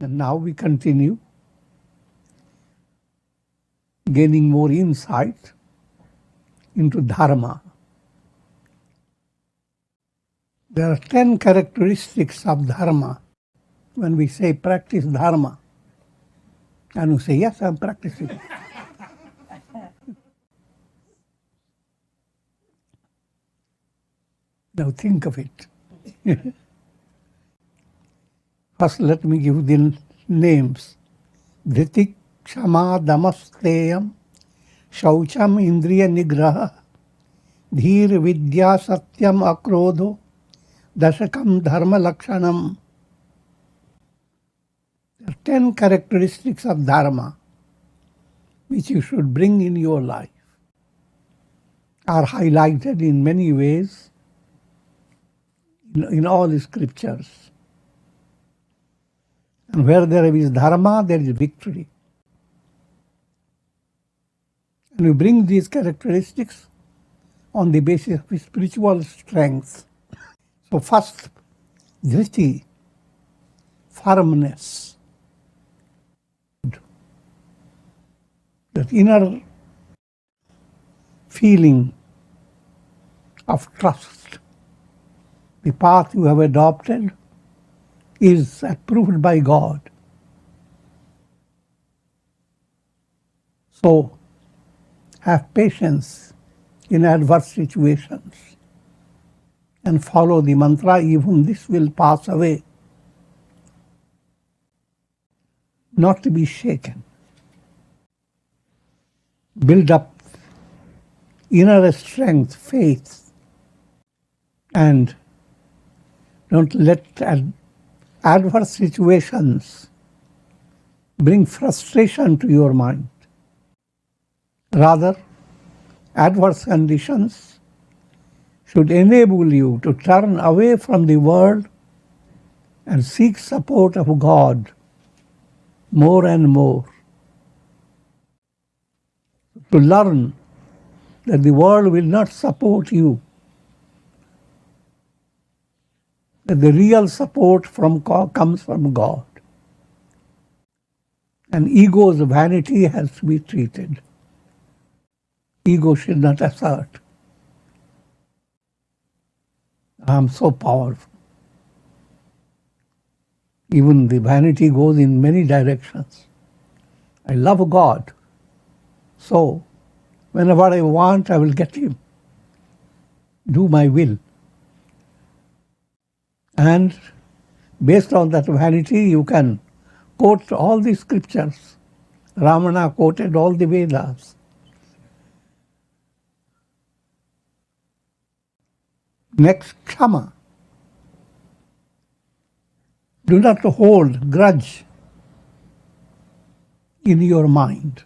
And now we continue gaining more insight into Dharma. There are 10 characteristics of Dharma. When we say practice Dharma, and you say, yes, I'm practicing. Now think of it. First, let me give the names. Dhriti, Kshama, Dama, Asteya, Shaucham, Indriya, nigraha, Vidya, Satyam, Akrodho, Dashakam, Dharma Lakshanam. There are 10 characteristics of Dharma which you should bring in your life, are highlighted in many ways in all the scriptures. And where there is Dharma, there is victory. And we bring these characteristics on the basis of spiritual strength. So first, Dhriti, firmness. That inner feeling of trust. The path you have adopted is approved by God. So, have patience in adverse situations and follow the mantra, even this will pass away. Not to be shaken. Build up inner strength, faith, and don't let adverse situations bring frustration to your mind. Rather, adverse conditions should enable you to turn away from the world and seek support of God more and more. To learn that the world will not support you, that the real support comes from God. And ego's vanity has to be treated. Ego should not assert, I am so powerful. Even the vanity goes in many directions. I love God, so whenever I want, I will get Him. Do my will. And based on that vanity, you can quote all the scriptures. Ramana quoted all the Vedas. Next, Kshama. Do not hold grudge in your mind.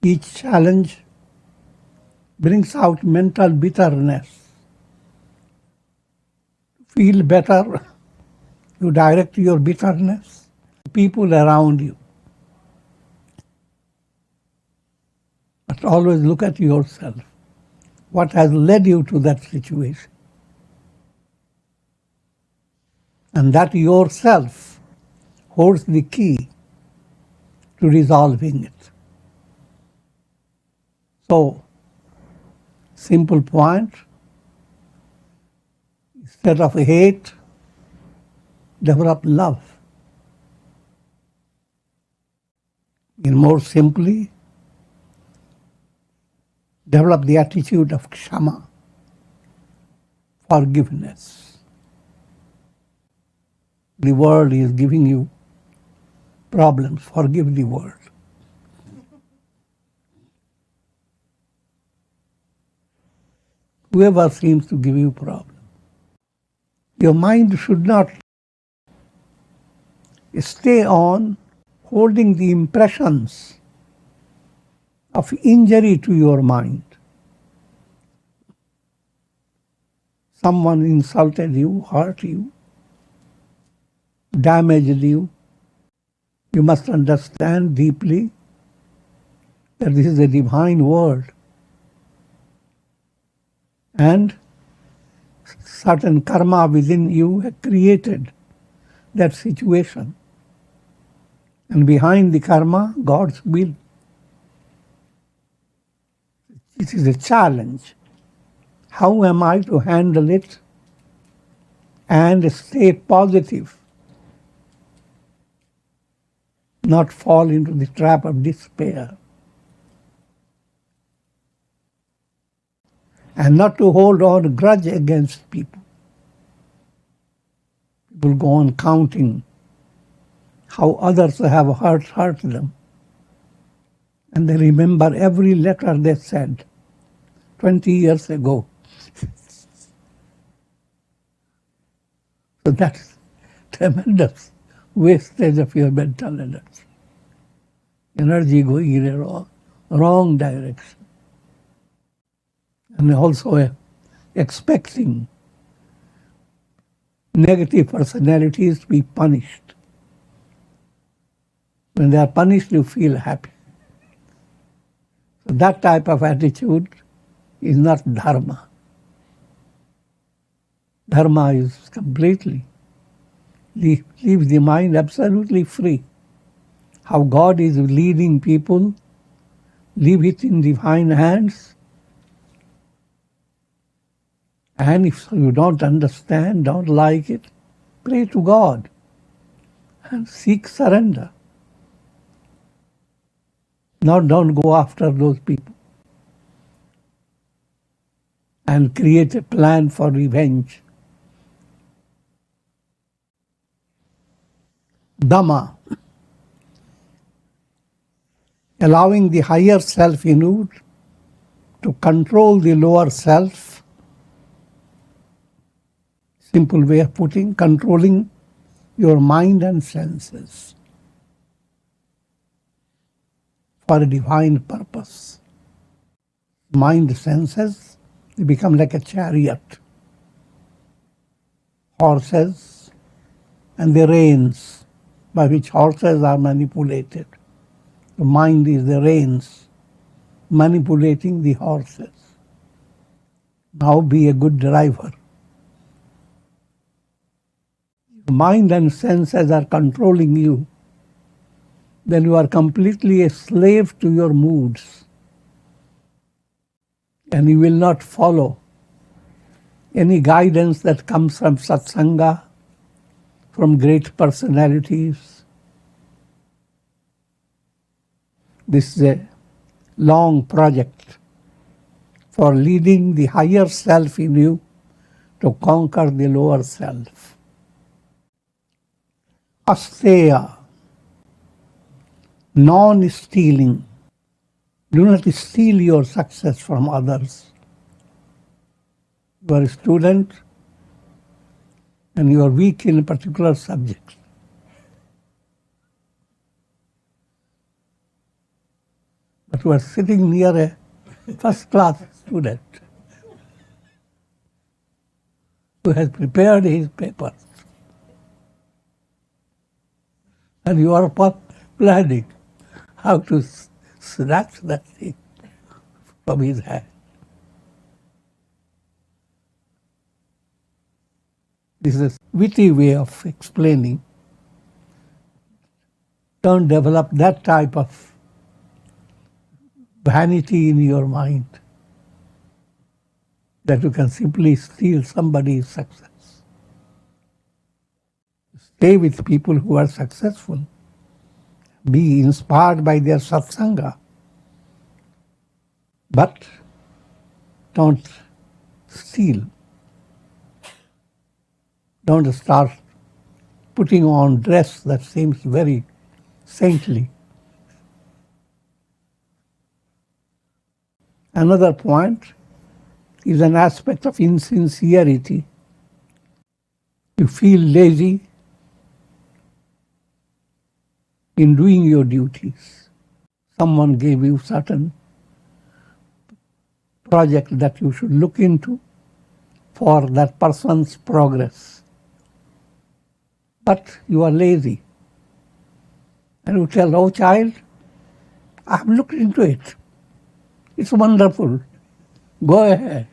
Each challenge brings out mental bitterness. Feel better, you direct your bitterness to people around you. But always look at yourself. What has led you to that situation? And that yourself holds the key to resolving it. So, simple point, instead of hate, develop love. And more simply, develop the attitude of Kshama, forgiveness. The world is giving you problems. Forgive the world. Whoever seems to give you problems. Your mind should not stay on holding the impressions of injury to your mind. Someone insulted you, hurt you, damaged you. You must understand deeply that this is a divine world. And certain karma within you have created that situation. And behind the karma, God's will. It is a challenge. How am I to handle it and stay positive? Not fall into the trap of despair. And not to hold on a grudge against people. People go on counting how others have hurt them. And they remember every letter they said 20 years ago. So that's tremendous wastage of your mental energy. Energy going in a wrong direction. And also expecting negative personalities to be punished. When they are punished, you feel happy. So that type of attitude is not dharma. Dharma is completely leave the mind absolutely free. How God is leading people, leave it in divine hands. And if you don't understand, don't like it, pray to God and seek surrender. Now don't go after those people and create a plan for revenge. Dama, allowing the higher self in you to control the lower self. Simple way of putting, controlling your mind and senses for a divine purpose. Mind, senses, they become like a chariot, horses, and the reins by which horses are manipulated. The mind is the reins manipulating the horses. Now be a good driver. Mind and senses are controlling you, then you are completely a slave to your moods. And you will not follow any guidance that comes from satsanga, from great personalities. This is a long project for leading the higher self in you to conquer the lower self. Asteya, non-stealing. Do not steal your success from others. You are a student and you are weak in a particular subject. But you are sitting near a first-class student who has prepared his papers. And you are planning how to snatch that thing from his hand. This is a witty way of explaining. Don't develop that type of vanity in your mind that you can simply steal somebody's success. Stay with people who are successful. Be inspired by their satsanga. But don't steal. Don't start putting on dress that seems very saintly. Another point is an aspect of insincerity. You feel lazy in doing your duties. Someone gave you certain project that you should look into for that person's progress. But you are lazy. And you tell, oh child, I have looked into it. It's wonderful. Go ahead.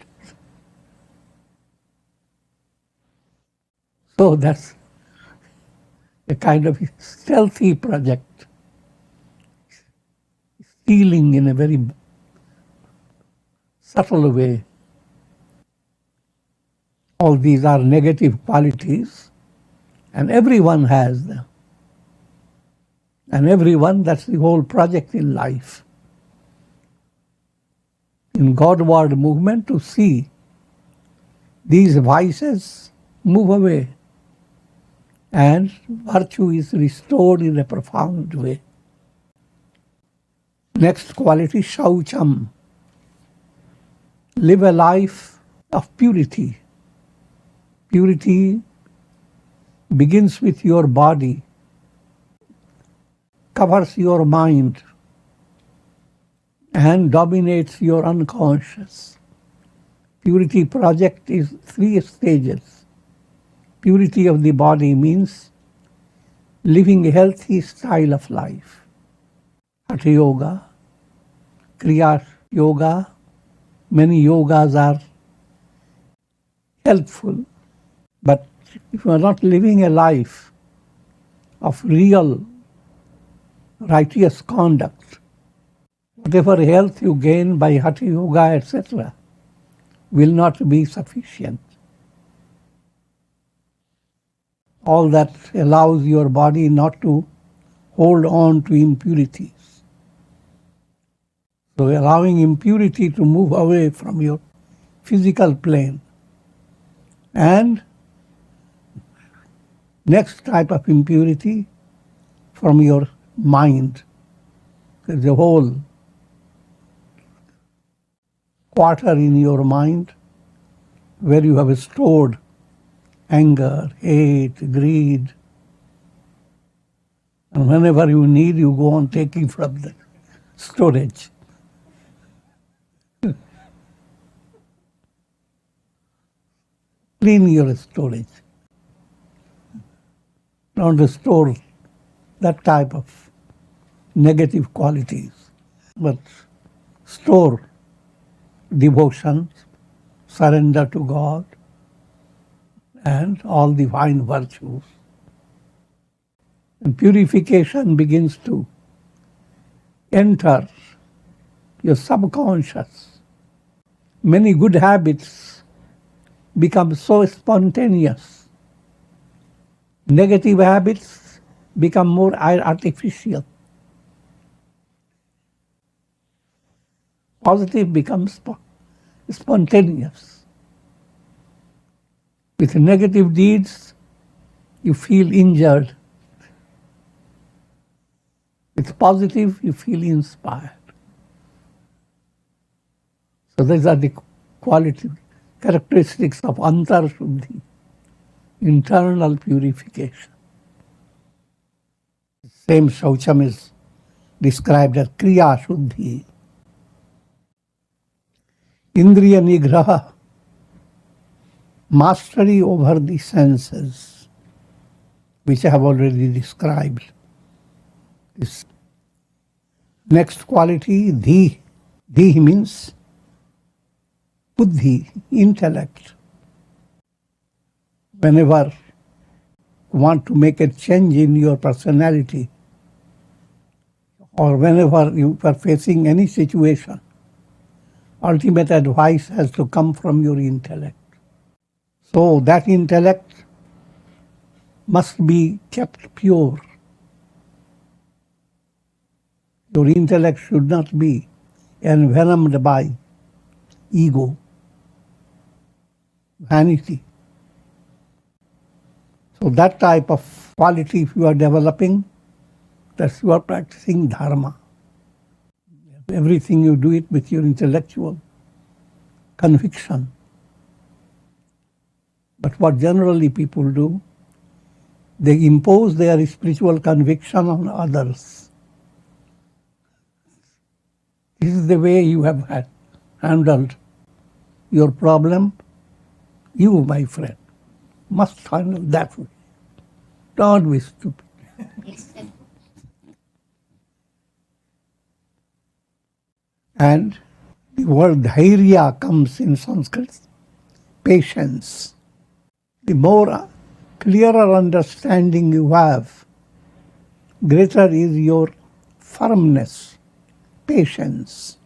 So that's a kind of stealthy project, stealing in a very subtle way. All these are negative qualities, and everyone has them. And everyone, that's the whole project in life. In Godward movement, to see these vices move away and virtue is restored in a profound way. Next quality, Shaucham. Live a life of purity. Purity begins with your body, covers your mind, and dominates your unconscious. Purity project is 3 stages. Purity of the body means living a healthy style of life. Hatha yoga, kriya yoga, many yogas are helpful. But if you are not living a life of real righteous conduct, whatever health you gain by Hatha yoga, etc., will not be sufficient. All that allows your body not to hold on to impurities. So allowing impurity to move away from your physical plane. And next type of impurity from your mind. There's a whole quarter in your mind where you have stored anger, hate, greed. And whenever you need, you go on taking from the storage. Clean your storage. Don't store that type of negative qualities, but store devotion, surrender to God, and all divine virtues. And purification begins to enter your subconscious. Many good habits become so spontaneous. Negative habits become more artificial. Positive becomes spontaneous. With negative deeds, you feel injured. With positive, you feel inspired. So these are the characteristics of antar-shuddhi, internal purification. Same Shaucham is described as kriya-shuddhi. Indriya nigraha, mastery over the senses, which I have already described. This next quality, dhi. Dhi means buddhi, intellect. Whenever you want to make a change in your personality, or whenever you are facing any situation, ultimate advice has to come from your intellect. So that intellect must be kept pure. Your intellect should not be envenomed by ego, vanity. So that type of quality, if you are developing, that's you are practicing dharma. Everything you do it with your intellectual conviction. But what generally people do, they impose their spiritual conviction on others. This is the way you have handled your problem. You, my friend, must handle that way. Don't be stupid. And the word dhairya comes in Sanskrit, patience. The more clearer understanding you have, greater is your firmness, patience.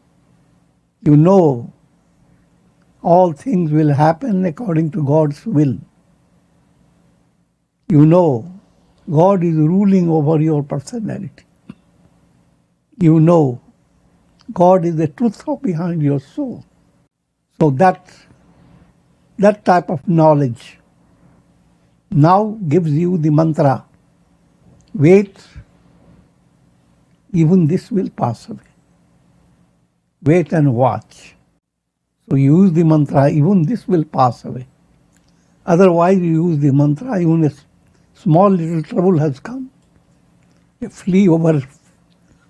You know all things will happen according to God's will. You know God is ruling over your personality. You know God is the truth behind your soul. So that type of knowledge now gives you the mantra. Wait, even this will pass away. Wait and watch. So use the mantra, even this will pass away. Otherwise, you use the mantra, even a small little trouble has come. A flea over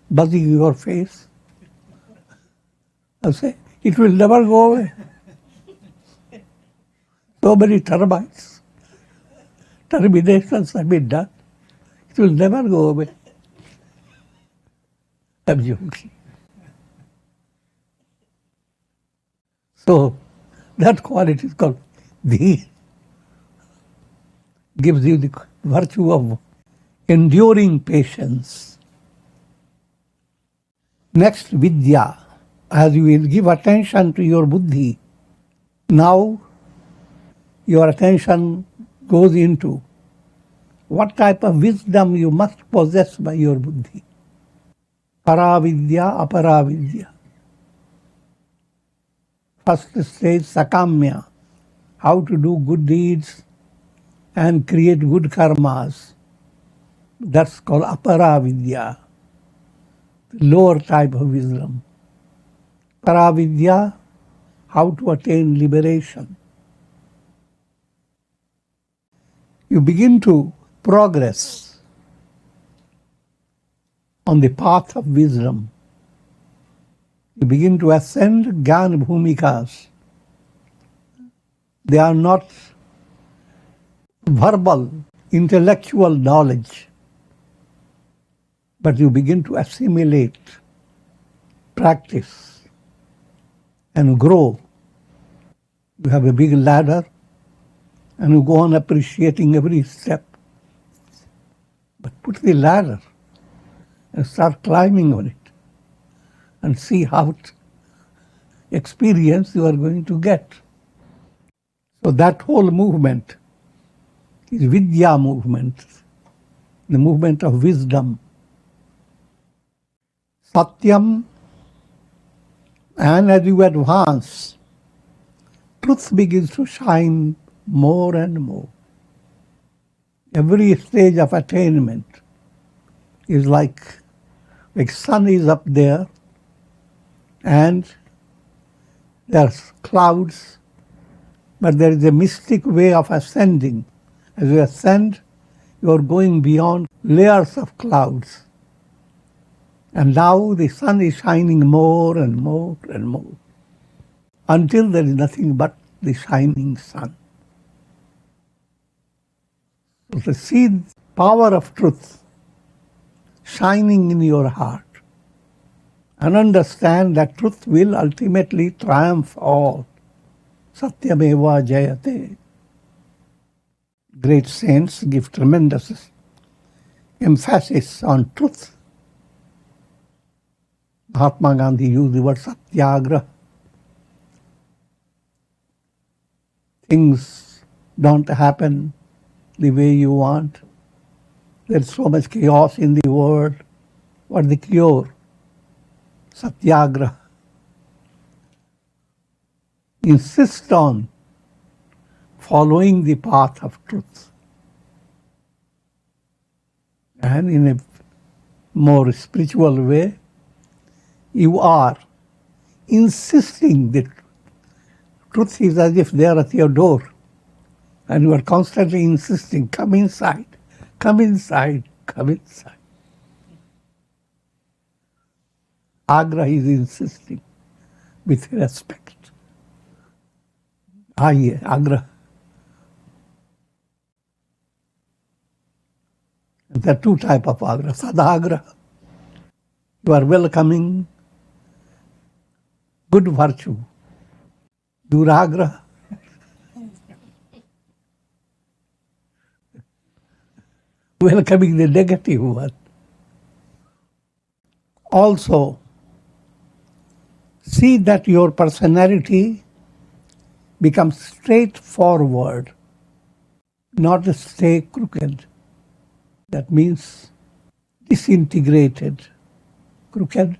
buzzing your face. I say, it will never go away. So many termites, terminations have been done. It will never go away. I'm joking. So that quality is called Dhi. Gives you the virtue of enduring patience. Next, Vidya. As you will give attention to your buddhi, now your attention goes into what type of wisdom you must possess by your buddhi. Paravidya, aparavidya. First stage, sakamya, how to do good deeds and create good karmas. That's called aparavidya, the lower type of wisdom. Paravidya, how to attain liberation. You begin to progress on the path of wisdom. You begin to ascend Gyan Bhumikas. They are not verbal, intellectual knowledge, but you begin to assimilate, practice, and grow. You have a big ladder, and you go on appreciating every step. But put the ladder and start climbing on it and see how experience you are going to get. So that whole movement is Vidya movement, the movement of wisdom. Satyam, and as you advance, truth begins to shine more and more. Every stage of attainment is like sun is up there and there's clouds, but there is a mystic way of ascending. As you ascend, you are going beyond layers of clouds. And now the sun is shining more and more and more until there is nothing but the shining sun. So to see the power of truth shining in your heart and understand that truth will ultimately triumph all. Satyameva jayate. Great saints give tremendous emphasis on truth. Mahatma Gandhi used the word satyagraha. Things don't happen the way you want. There's so much chaos in the world. What's the cure? Satyagraha. Insist on following the path of truth. And in a more spiritual way, you are insisting that truth is as if they are at your door. And you are constantly insisting, come inside, come inside, come inside. Agra is insisting with respect. Aye, Agra. There are two types of Agra. Sadagra, you are welcoming good virtue. Duragra, welcoming the negative one. Also, see that your personality becomes straightforward, not stay crooked. That means disintegrated. Crooked,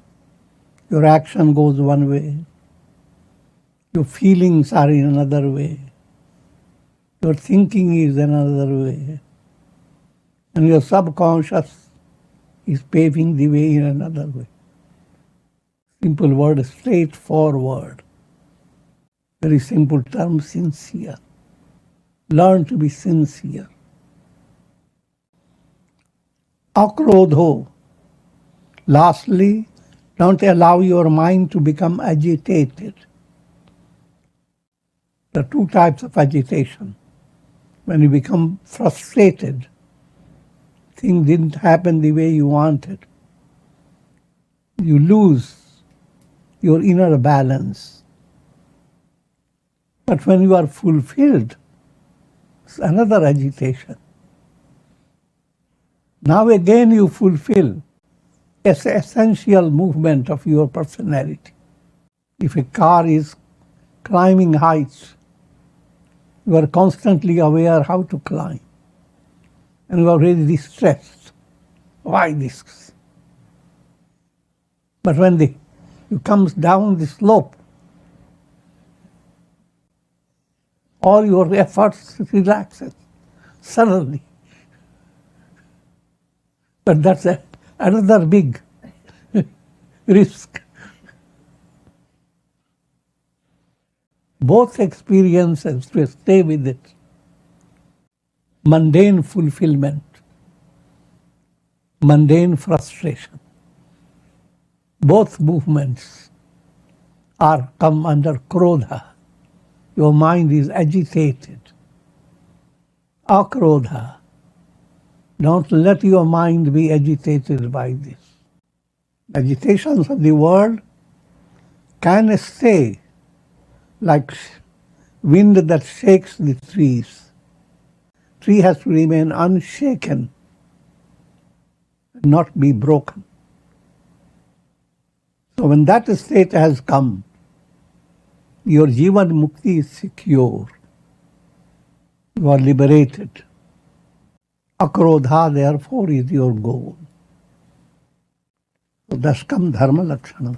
your action goes one way, your feelings are in another way, your thinking is another way, and your subconscious is paving the way in another way. Simple word, straightforward. Very simple term, sincere. Learn to be sincere. Akrodho. Lastly, don't allow your mind to become agitated. There are two types of agitation. When you become frustrated, things didn't happen the way you wanted, you lose your inner balance. But when you are fulfilled, it's another agitation. Now again you fulfill an essential movement of your personality. If a car is climbing heights, you are constantly aware how to climb. And you are really distressed. Why this? But when it comes down the slope, all your efforts relaxes suddenly. But that's another big risk. Both experiences, to stay with it. Mundane fulfillment, mundane frustration. Both movements are come under krodha. Your mind is agitated. Akrodha. Don't let your mind be agitated by this. Agitations of the world can stay like wind that shakes the trees. Tree has to remain unshaken, not be broken. So when that state has come, your jivan mukti is secure. You are liberated. Akrodha, therefore, is your goal. So thus come Dharma Lakshanas.